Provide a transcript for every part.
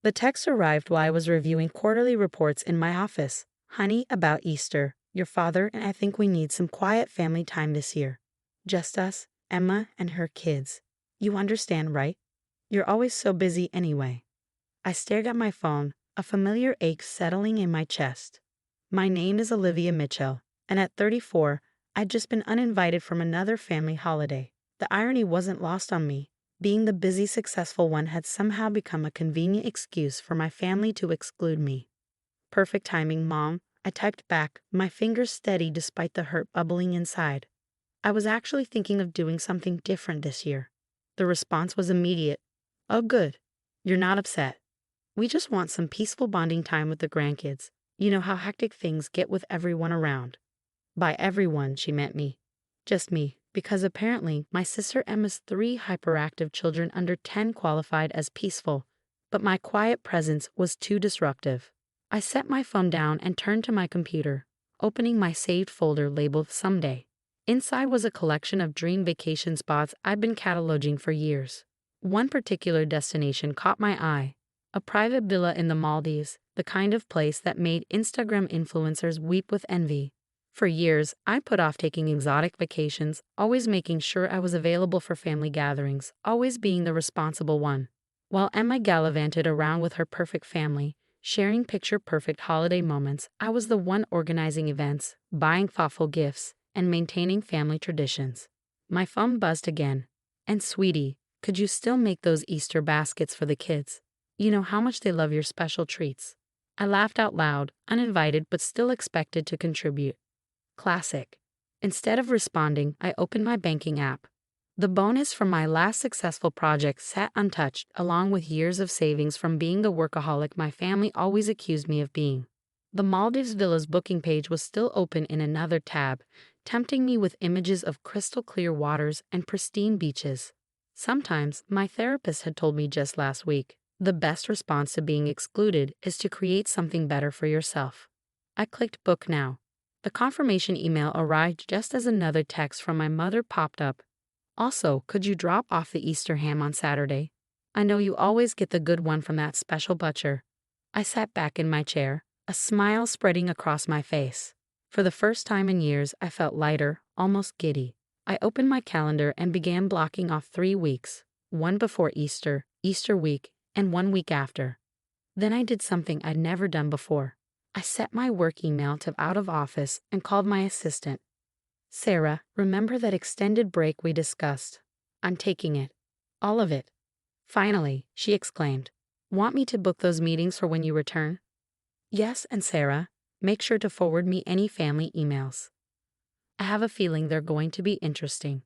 The text arrived while I was reviewing quarterly reports in my office. Honey, about Easter. Your father and I think we need some quiet family time this year. Just us, Emma, and her kids. You understand, right? You're always so busy anyway. I stared at my phone, a familiar ache settling in my chest. My name is Olivia Mitchell, and at 34, I'd just been uninvited from another family holiday. The irony wasn't lost on me. Being the busy, successful one had somehow become a convenient excuse for my family to exclude me. Perfect timing, Mom, I typed back, my fingers steady despite the hurt bubbling inside. I was actually thinking of doing something different this year. The response was immediate. Oh, good. You're not upset. We just want some peaceful bonding time with the grandkids. You know how hectic things get with everyone around. By everyone, she meant me. Just me, because apparently my sister Emma's 3 hyperactive children under 10 qualified as peaceful, but my quiet presence was too disruptive. I set my phone down and turned to my computer, opening my saved folder labeled Someday. Inside was a collection of dream vacation spots I'd been cataloging for years. One particular destination caught my eye, a private villa in the Maldives, the kind of place that made Instagram influencers weep with envy. For years, I put off taking exotic vacations, always making sure I was available for family gatherings, always being the responsible one. While Emma gallivanted around with her perfect family, sharing picture-perfect holiday moments, I was the one organizing events, buying thoughtful gifts, and maintaining family traditions. My phone buzzed again. And sweetie, could you still make those Easter baskets for the kids? You know how much they love your special treats. I laughed out loud, uninvited but still expected to contribute. Classic. Instead of responding, I opened my banking app. The bonus from my last successful project sat untouched, along with years of savings from being the workaholic my family always accused me of being. The Maldives Villa's booking page was still open in another tab, tempting me with images of crystal-clear waters and pristine beaches. Sometimes, my therapist had told me just last week, the best response to being excluded is to create something better for yourself. I clicked Book Now. The confirmation email arrived just as another text from my mother popped up. Also, could you drop off the Easter ham on Saturday? I know you always get the good one from that special butcher. I sat back in my chair, a smile spreading across my face. For the first time in years, I felt lighter, almost giddy. I opened my calendar and began blocking off 3 weeks, one before Easter, Easter week, and 1 week after. Then I did something I'd never done before. I set my work email to out of office and called my assistant. Sarah, remember that extended break we discussed? I'm taking it. All of it. Finally, she exclaimed. Want me to book those meetings for when you return? Yes, and Sarah, make sure to forward me any family emails. I have a feeling they're going to be interesting.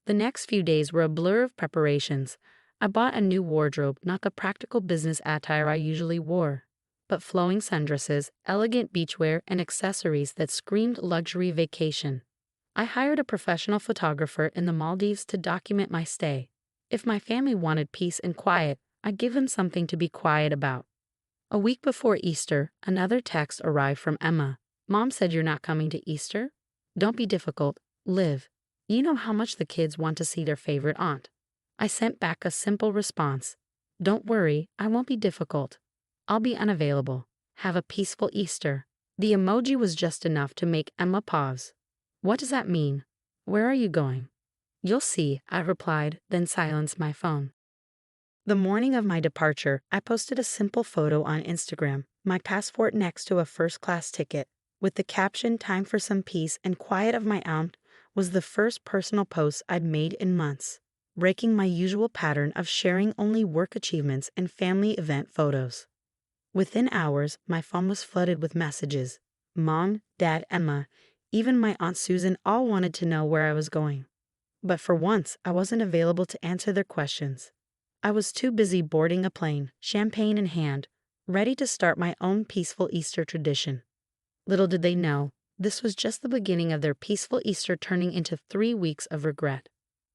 The next few days were a blur of preparations. I bought a new wardrobe, not the practical business attire I usually wore, but flowing sundresses, elegant beachwear, and accessories that screamed luxury vacation. I hired a professional photographer in the Maldives to document my stay. If my family wanted peace and quiet, I'd give them something to be quiet about. A week before Easter, another text arrived from Emma. Mom said you're not coming to Easter? Don't be difficult. Liv. You know how much the kids want to see their favorite aunt. I sent back a simple response. Don't worry, I won't be difficult. I'll be unavailable. Have a peaceful Easter. The emoji was just enough to make Emma pause. What does that mean? Where are you going? You'll see, I replied, then silenced my phone. The morning of my departure, I posted a simple photo on Instagram, my passport next to a first-class ticket, with the caption "Time for some peace and quiet of my own" was the first personal post I'd made in months, breaking my usual pattern of sharing only work achievements and family event photos. Within hours, my phone was flooded with messages. Mom, Dad, Emma, even my Aunt Susan all wanted to know where I was going. But for once, I wasn't available to answer their questions. I was too busy boarding a plane, champagne in hand, ready to start my own peaceful Easter tradition. Little did they know, this was just the beginning of their peaceful Easter turning into 3 weeks of regret.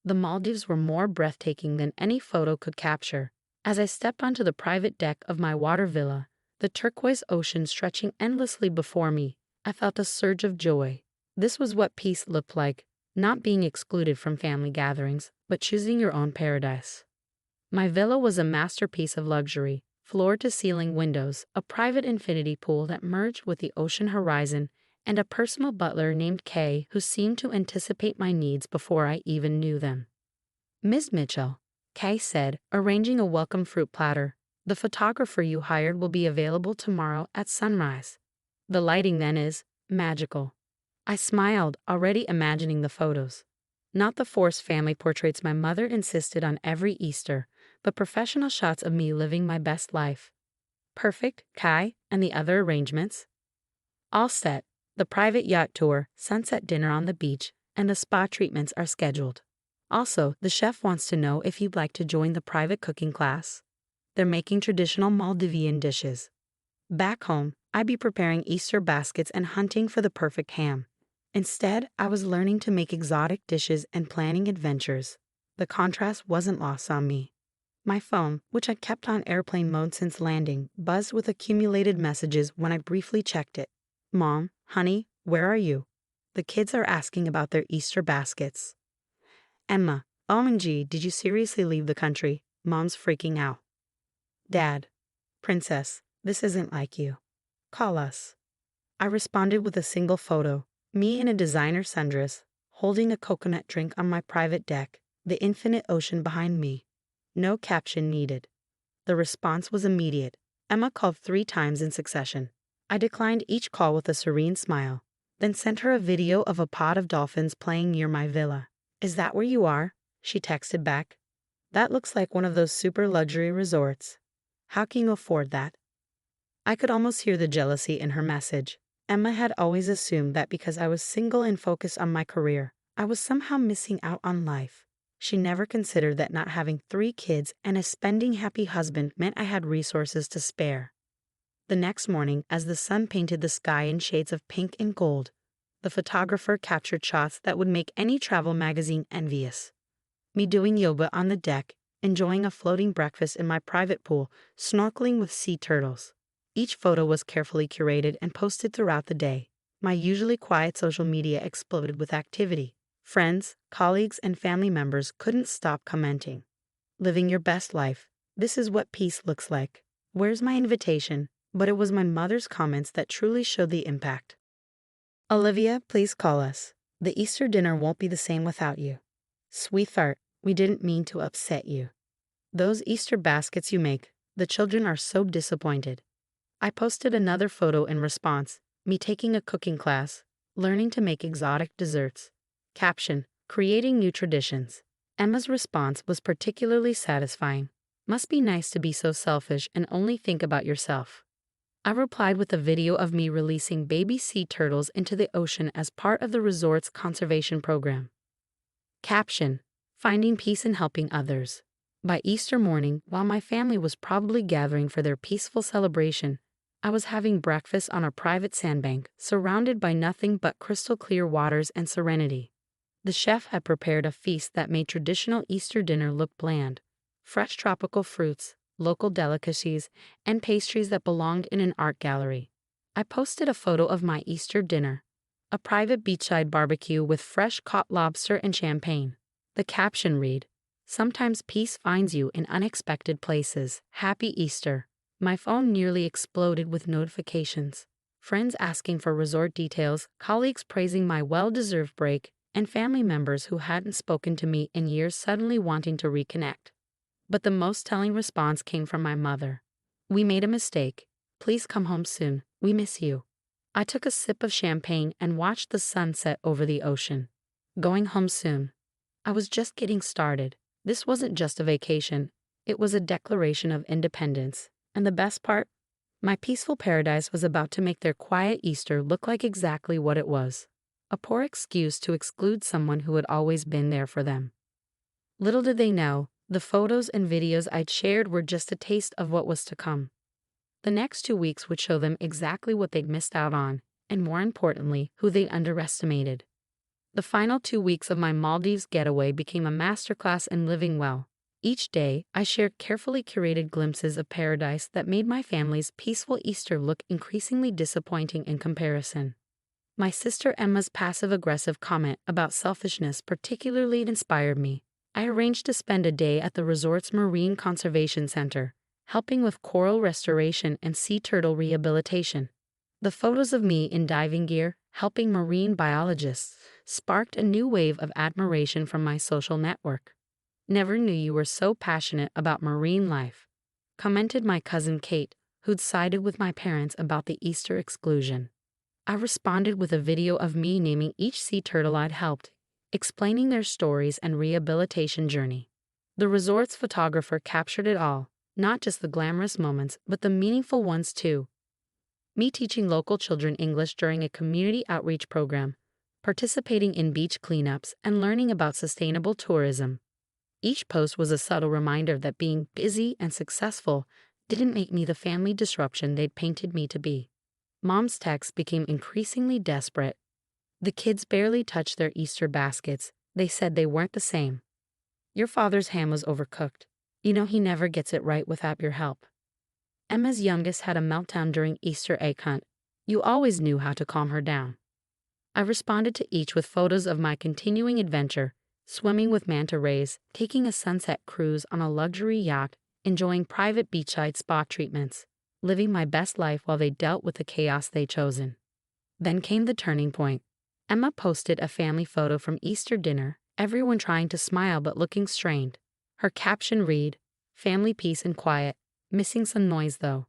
The Maldives were more breathtaking than any photo could capture. As I stepped onto the private deck of my water villa, the turquoise ocean stretching endlessly before me, I felt a surge of joy. This was what peace looked like, not being excluded from family gatherings, but choosing your own paradise. My villa was a masterpiece of luxury, floor-to-ceiling windows, a private infinity pool that merged with the ocean horizon, and a personal butler named Kay who seemed to anticipate my needs before I even knew them. "Miss Mitchell," Kay said, arranging a welcome fruit platter, "the photographer you hired will be available tomorrow at sunrise. The lighting then is magical." I smiled, already imagining the photos. Not the forced family portraits my mother insisted on every Easter, but professional shots of me living my best life. "Perfect, Kai, and the other arrangements?" "All set. The private yacht tour, sunset dinner on the beach, and the spa treatments are scheduled. Also, the chef wants to know if you'd like to join the private cooking class. They're making traditional Maldivian dishes. Back home, I'd be preparing Easter baskets and hunting for the perfect ham. Instead, I was learning to make exotic dishes and planning adventures. The contrast wasn't lost on me. My phone, which I'd kept on airplane mode since landing, buzzed with accumulated messages when I briefly checked it. "Mom, honey, where are you? The kids are asking about their Easter baskets." "Emma, OMG, did you seriously leave the country? Mom's freaking out." "Dad, Princess, this isn't like you. Call us." I responded with a single photo, me in a designer sundress, holding a coconut drink on my private deck, the infinite ocean behind me. No caption needed. The response was immediate. Emma called 3 times in succession. I declined each call with a serene smile, then sent her a video of a pod of dolphins playing near my villa. "Is that where you are?" she texted back. "That looks like one of those super luxury resorts. How can you afford that?" I could almost hear the jealousy in her message. Emma had always assumed that because I was single and focused on my career, I was somehow missing out on life. She never considered that not having 3 kids and a spending happy husband meant I had resources to spare. The next morning, as the sun painted the sky in shades of pink and gold, the photographer captured shots that would make any travel magazine envious. Me doing yoga on the deck, enjoying a floating breakfast in my private pool, snorkeling with sea turtles. Each photo was carefully curated and posted throughout the day. My usually quiet social media exploded with activity. Friends, colleagues, and family members couldn't stop commenting. "Living your best life. This is what peace looks like. Where's my invitation?" But it was my mother's comments that truly showed the impact. "Olivia, please call us. The Easter dinner won't be the same without you. Sweetheart, we didn't mean to upset you. Those Easter baskets you make, the children are so disappointed." I posted another photo in response, me taking a cooking class, learning to make exotic desserts. Caption, "Creating new traditions." Emma's response was particularly satisfying. "Must be nice to be so selfish and only think about yourself." I replied with a video of me releasing baby sea turtles into the ocean as part of the resort's conservation program. Caption, "Finding peace in helping others." By Easter morning, while my family was probably gathering for their peaceful celebration, I was having breakfast on a private sandbank, surrounded by nothing but crystal clear waters and serenity. The chef had prepared a feast that made traditional Easter dinner look bland. Fresh tropical fruits, local delicacies, and pastries that belonged in an art gallery. I posted a photo of my Easter dinner, a private beachside barbecue with fresh caught lobster and champagne. The caption read, "Sometimes peace finds you in unexpected places. Happy Easter." My phone nearly exploded with notifications. Friends asking for resort details, colleagues praising my well-deserved break, and family members who hadn't spoken to me in years suddenly wanting to reconnect. But the most telling response came from my mother. "We made a mistake. Please come home soon. We miss you." I took a sip of champagne and watched the sun set over the ocean. Going home soon. I was just getting started. This wasn't just a vacation. It was a declaration of independence. And the best part? My peaceful paradise was about to make their quiet Easter look like exactly what it was. A poor excuse to exclude someone who had always been there for them. Little did they know, the photos and videos I'd shared were just a taste of what was to come. The next 2 weeks would show them exactly what they'd missed out on, and more importantly, who they underestimated. The final 2 weeks of my Maldives getaway became a masterclass in living well. Each day, I shared carefully curated glimpses of paradise that made my family's peaceful Easter look increasingly disappointing in comparison. My sister Emma's passive-aggressive comment about selfishness particularly inspired me. I arranged to spend a day at the resort's Marine Conservation Center, helping with coral restoration and sea turtle rehabilitation. The photos of me in diving gear, helping marine biologists, sparked a new wave of admiration from my social network. "Never knew you were so passionate about marine life," commented my cousin Kate, who'd sided with my parents about the Easter exclusion. I responded with a video of me naming each sea turtle I'd helped, explaining their stories and rehabilitation journey. The resort's photographer captured it all, not just the glamorous moments, but the meaningful ones too. Me teaching local children English during a community outreach program, participating in beach cleanups, and learning about sustainable tourism. Each post was a subtle reminder that being busy and successful didn't make me the family disruption they'd painted me to be. Mom's texts became increasingly desperate. The kids barely touched their Easter baskets. They said they weren't the same. "Your father's ham was overcooked. You know he never gets it right without your help." Emma's youngest had a meltdown during Easter egg hunt. "You always knew how to calm her down." I responded to each with photos of my continuing adventure, swimming with manta rays, taking a sunset cruise on a luxury yacht, enjoying private beachside spa treatments, living my best life while they dealt with the chaos they'd chosen. Then came the turning point. Emma posted a family photo from Easter dinner, everyone trying to smile but looking strained. Her caption read, "Family peace and quiet, missing some noise though."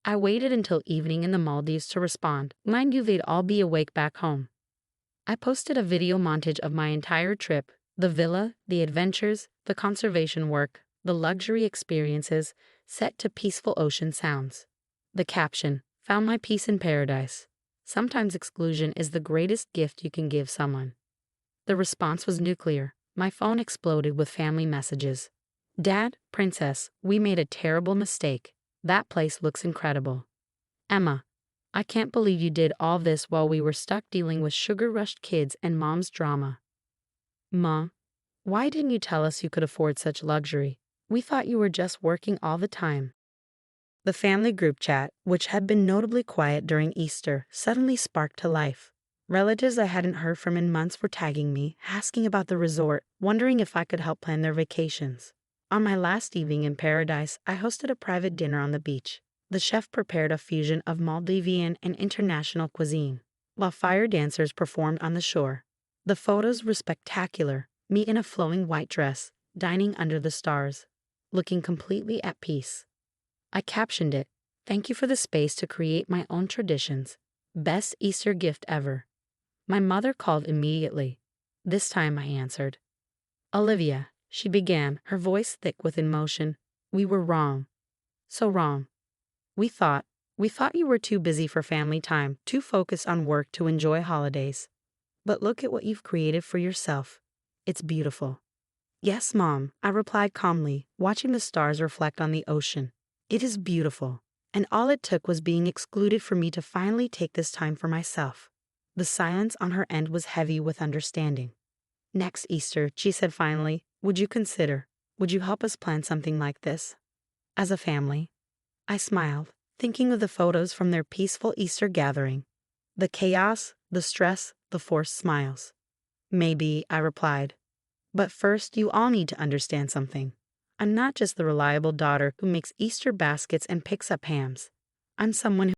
I waited until evening in the Maldives to respond. Mind you, they'd all be awake back home. I posted a video montage of my entire trip, the villa, the adventures, the conservation work, the luxury experiences, set to peaceful ocean sounds. The caption, "Found my peace in paradise. Sometimes exclusion is the greatest gift you can give someone." The response was nuclear. My phone exploded with family messages. "Dad, Princess, we made a terrible mistake. That place looks incredible." "Emma, I can't believe you did all this while we were stuck dealing with sugar-rushed kids and mom's drama." "Mom, why didn't you tell us you could afford such luxury? We thought you were just working all the time." The family group chat, which had been notably quiet during Easter, suddenly sparked to life. Relatives I hadn't heard from in months were tagging me, asking about the resort, wondering if I could help plan their vacations. On my last evening in paradise, I hosted a private dinner on the beach. The chef prepared a fusion of Maldivian and international cuisine, while fire dancers performed on the shore. The photos were spectacular, me in a flowing white dress, dining under the stars, looking completely at peace. I captioned it, "Thank you for the space to create my own traditions. Best Easter gift ever." My mother called immediately. This time I answered. "Olivia," she began, her voice thick with emotion, "we were wrong. So wrong. We thought you were too busy for family time, too focused on work to enjoy holidays. But look at what you've created for yourself. It's beautiful." "Yes, Mom," I replied calmly, watching the stars reflect on the ocean. "It is beautiful. And all it took was being excluded for me to finally take this time for myself." The silence on her end was heavy with understanding. "Next Easter," she said finally, would you help us plan something like this? As a family?" I smiled, thinking of the photos from their peaceful Easter gathering. The chaos, the stress, the forced smiles. "Maybe," I replied. "But first, you all need to understand something. I'm not just the reliable daughter who makes Easter baskets and picks up hams. I'm someone